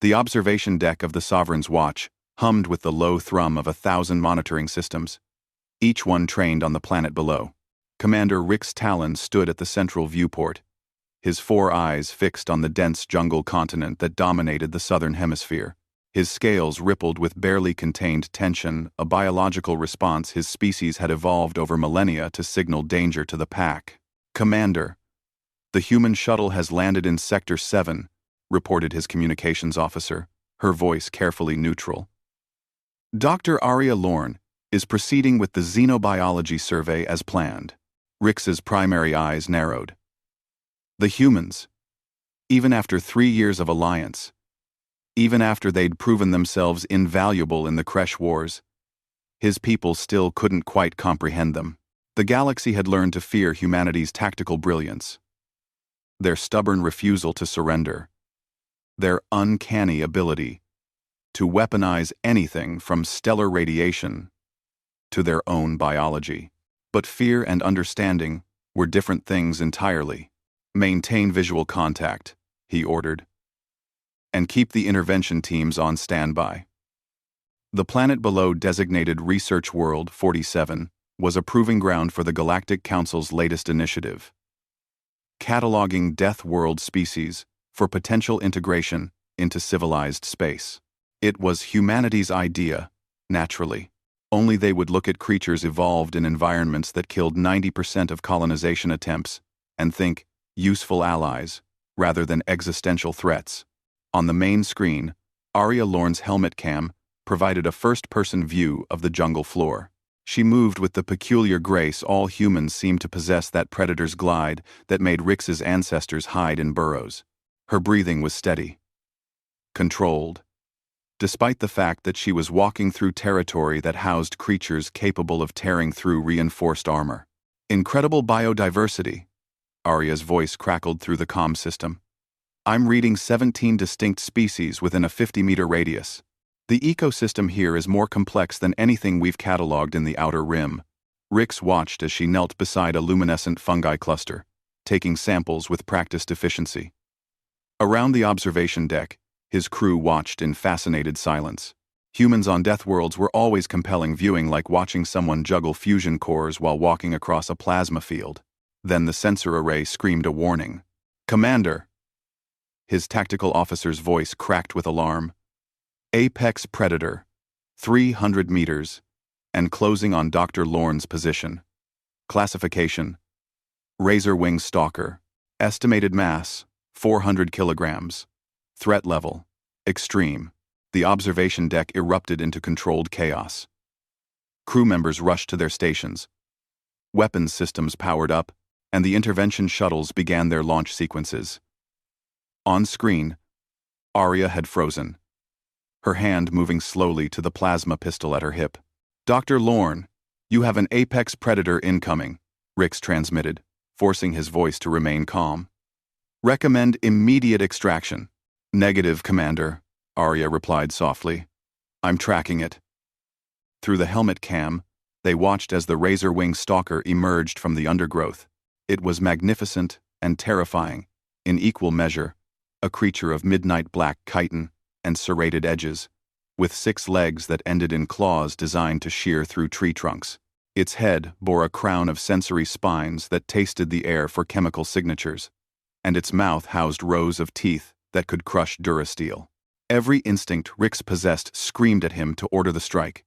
The observation deck of the Sovereign's watch hummed with the low thrum of 1,000 monitoring systems, each one trained on the planet below. Commander Rick's Talon stood at the central viewport, his 4 eyes fixed on the dense jungle continent that dominated the southern hemisphere. His scales rippled with barely contained tension, a biological response his species had evolved over millennia to signal danger to the pack. "Commander, the human shuttle has landed in Sector 7, reported his communications officer, her voice carefully neutral. Dr. Arya Lorne is proceeding with the xenobiology survey as planned. Rix's primary eyes narrowed. The humans, even after 3 years of alliance, even after they'd proven themselves invaluable in the Kresh Wars, his people still couldn't quite comprehend them. The galaxy had learned to fear humanity's tactical brilliance, their stubborn refusal to surrender, their uncanny ability to weaponize anything from stellar radiation to their own biology. But fear and understanding were different things entirely. "Maintain visual contact," he ordered, "and keep the intervention teams on standby." The planet below, designated Research World 47, was a proving ground for the Galactic Council's latest initiative, cataloging Death World species for potential integration into civilized space. It was humanity's idea, naturally. Only they would look at creatures evolved in environments that killed 90% of colonization attempts and think useful allies rather than existential threats. On the main screen, Arya Lorne's helmet cam provided a first-person view of the jungle floor. She moved with the peculiar grace all humans seem to possess, that predator's glide that made Rix's ancestors hide in burrows. Her breathing was steady, controlled, despite the fact that she was walking through territory that housed creatures capable of tearing through reinforced armor. "Incredible biodiversity," Arya's voice crackled through the comm system. "I'm reading 17 distinct species within a 50-meter radius. The ecosystem here is more complex than anything we've cataloged in the Outer Rim." Rix watched as she knelt beside a luminescent fungi cluster, taking samples with practiced efficiency. Around the observation deck, his crew watched in fascinated silence. Humans on Death Worlds were always compelling viewing, like watching someone juggle fusion cores while walking across a plasma field. Then the sensor array screamed a warning. "Commander!" His tactical officer's voice cracked with alarm. "Apex predator, 300 meters, and closing on Dr. Lorne's position. Classification: razor wing stalker. Estimated mass: 400 kilograms. Threat level: extreme." The observation deck erupted into controlled chaos. Crew members rushed to their stations. Weapons systems powered up, and the intervention shuttles began their launch sequences. On screen, Arya had frozen, her hand moving slowly to the plasma pistol at her hip. "Dr. Lorne, you have an apex predator incoming," Rix transmitted, forcing his voice to remain calm. "Recommend immediate extraction." "Negative, Commander," Arya replied softly. "I'm tracking it." Through the helmet cam, they watched as the razor-wing stalker emerged from the undergrowth. It was magnificent and terrifying, in equal measure, a creature of midnight black chitin and serrated edges, with 6 legs that ended in claws designed to shear through tree trunks. Its head bore a crown of sensory spines that tasted the air for chemical signatures, and its mouth housed rows of teeth that could crush durasteel. Every instinct Rix possessed screamed at him to order the strike.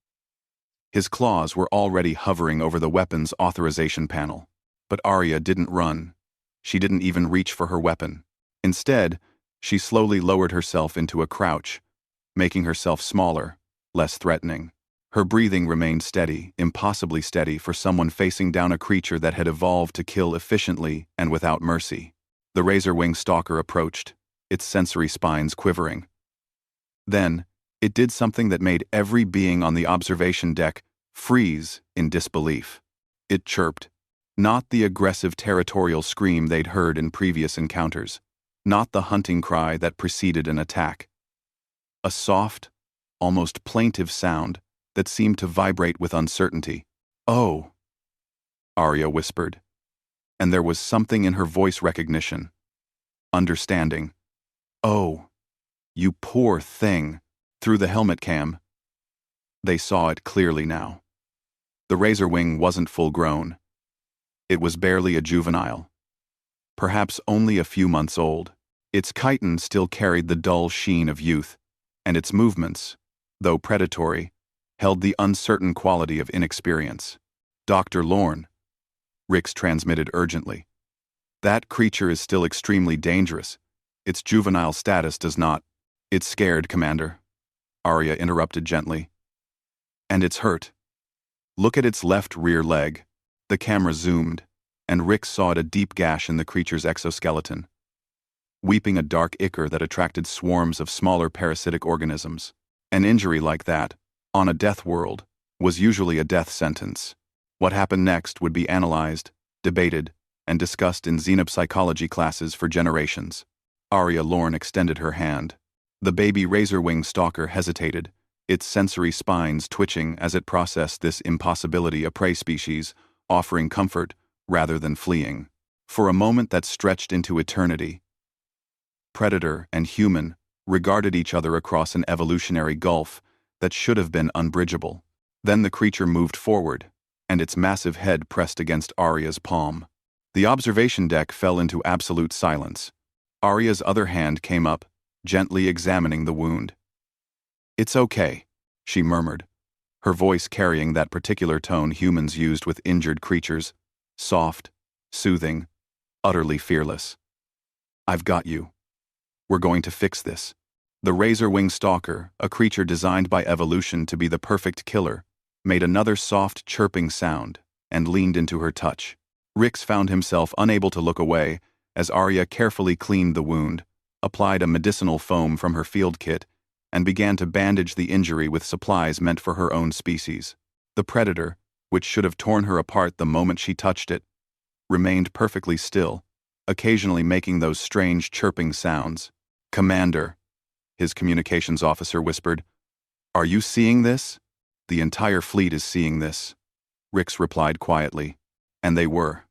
His claws were already hovering over the weapon's authorization panel. But Arya didn't run. She didn't even reach for her weapon. Instead, she slowly lowered herself into a crouch, making herself smaller, less threatening. Her breathing remained steady, impossibly steady for someone facing down a creature that had evolved to kill efficiently and without mercy. The razor-wing stalker approached, its sensory spines quivering. Then, it did something that made every being on the observation deck freeze in disbelief. It chirped, not the aggressive territorial scream they'd heard in previous encounters, not the hunting cry that preceded an attack. A soft, almost plaintive sound that seemed to vibrate with uncertainty. "Oh," Arya whispered, and there was something in her voice recognition. Understanding. "Oh." You poor thing. Through the helmet cam, they saw it clearly now. The razor wing wasn't full-grown. It was barely a juvenile. Perhaps only a few months old. Its chitin still carried the dull sheen of youth, and its movements, though predatory, held the uncertain quality of inexperience. Dr. Lorne, Rix transmitted urgently. That creature is still extremely dangerous. Its juvenile status does not. It's scared, Commander. Arya interrupted gently. And it's hurt. Look at its left rear leg. The camera zoomed, and Rix saw a deep gash in the creature's exoskeleton, weeping a dark ichor that attracted swarms of smaller parasitic organisms. An injury like that, on a death world, was usually a death sentence. What happened next would be analyzed, debated, and discussed in xenopsychology classes for generations. Arya Lorne extended her hand. The baby razor-wing stalker hesitated, its sensory spines twitching as it processed this impossibility, a prey species, offering comfort rather than fleeing. For a moment that stretched into eternity, predator and human regarded each other across an evolutionary gulf that should have been unbridgeable. Then the creature moved forward, and its massive head pressed against Arya's palm. The observation deck fell into absolute silence. Arya's other hand came up, gently examining the wound. "It's okay," she murmured, her voice carrying that particular tone humans used with injured creatures, soft, soothing, utterly fearless. "I've got you. We're going to fix this." The razor-wing stalker, a creature designed by evolution to be the perfect killer, made another soft chirping sound and leaned into her touch. Rix found himself unable to look away as Arya carefully cleaned the wound, applied a medicinal foam from her field kit, and began to bandage the injury with supplies meant for her own species. The predator, which should have torn her apart the moment she touched it, remained perfectly still, occasionally making those strange chirping sounds. "Commander," his communications officer whispered, "are you seeing this?" "The entire fleet is seeing this," Rix replied quietly, and they were.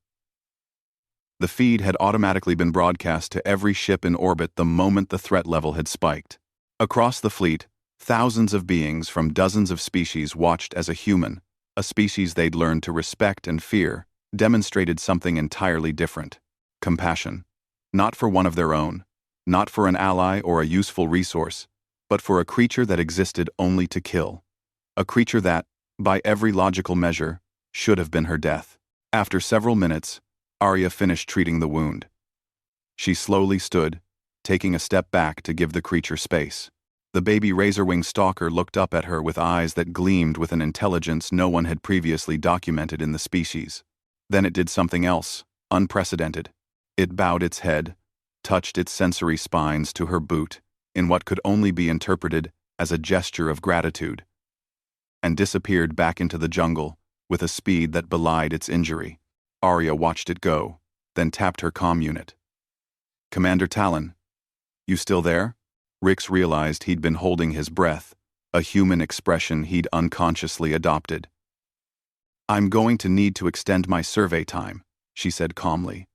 The feed had automatically been broadcast to every ship in orbit the moment the threat level had spiked. Across the fleet, thousands of beings from dozens of species watched as a human, a species they'd learned to respect and fear, demonstrated something entirely different. Compassion. Not for one of their own, not for an ally or a useful resource, but for a creature that existed only to kill. A creature that, by every logical measure, should have been her death. After several minutes, Arya finished treating the wound. She slowly stood, taking a step back to give the creature space. The baby razor-wing stalker looked up at her with eyes that gleamed with an intelligence no one had previously documented in the species. Then it did something else, unprecedented. It bowed its head, touched its sensory spines to her boot, in what could only be interpreted as a gesture of gratitude, and disappeared back into the jungle with a speed that belied its injury. Arya watched it go, then tapped her comm unit. "Commander Talon, you still there?" Rix realized he'd been holding his breath, a human expression he'd unconsciously adopted. "I'm going to need to extend my survey time," she said calmly,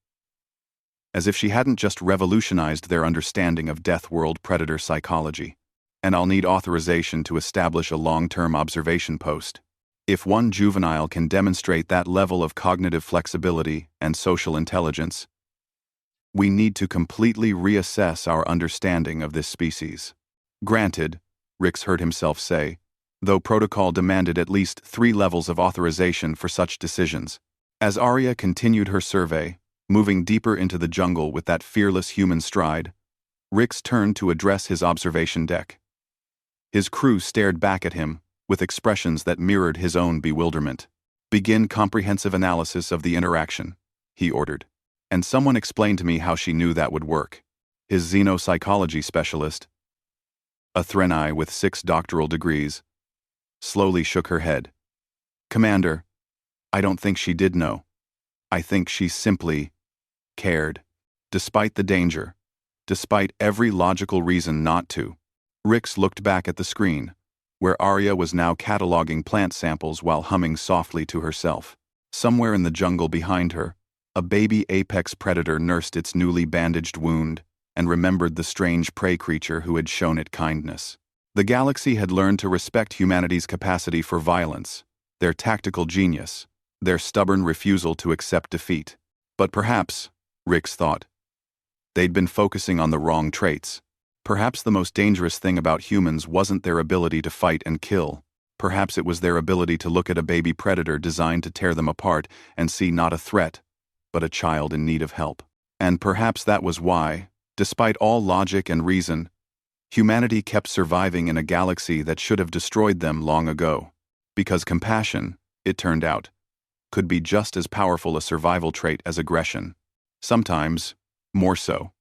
as if she hadn't just revolutionized their understanding of Death World predator psychology. "And I'll need authorization to establish a long-term observation post. If one juvenile can demonstrate that level of cognitive flexibility and social intelligence, we need to completely reassess our understanding of this species." "Granted," Rix heard himself say, though protocol demanded at least 3 levels of authorization for such decisions. As Arya continued her survey, moving deeper into the jungle with that fearless human stride, Rix turned to address his observation deck. His crew stared back at him, with expressions that mirrored his own bewilderment. "Begin comprehensive analysis of the interaction," he ordered. And someone explained to me how she knew that would work. His xenopsychology specialist, a Threnai with 6 doctoral degrees, slowly shook her head. "Commander, I don't think she did know. I think she simply cared. Despite the danger, despite every logical reason not to." Rix looked back at the screen, where Arya was now cataloging plant samples while humming softly to herself. Somewhere in the jungle behind her, a baby apex predator nursed its newly bandaged wound, and remembered the strange prey creature who had shown it kindness. The galaxy had learned to respect humanity's capacity for violence, their tactical genius, their stubborn refusal to accept defeat. But perhaps, Rix thought, they'd been focusing on the wrong traits. Perhaps the most dangerous thing about humans wasn't their ability to fight and kill. Perhaps it was their ability to look at a baby predator designed to tear them apart and see not a threat, but a child in need of help. And perhaps that was why, despite all logic and reason, humanity kept surviving in a galaxy that should have destroyed them long ago. Because compassion, it turned out, could be just as powerful a survival trait as aggression. Sometimes, more so.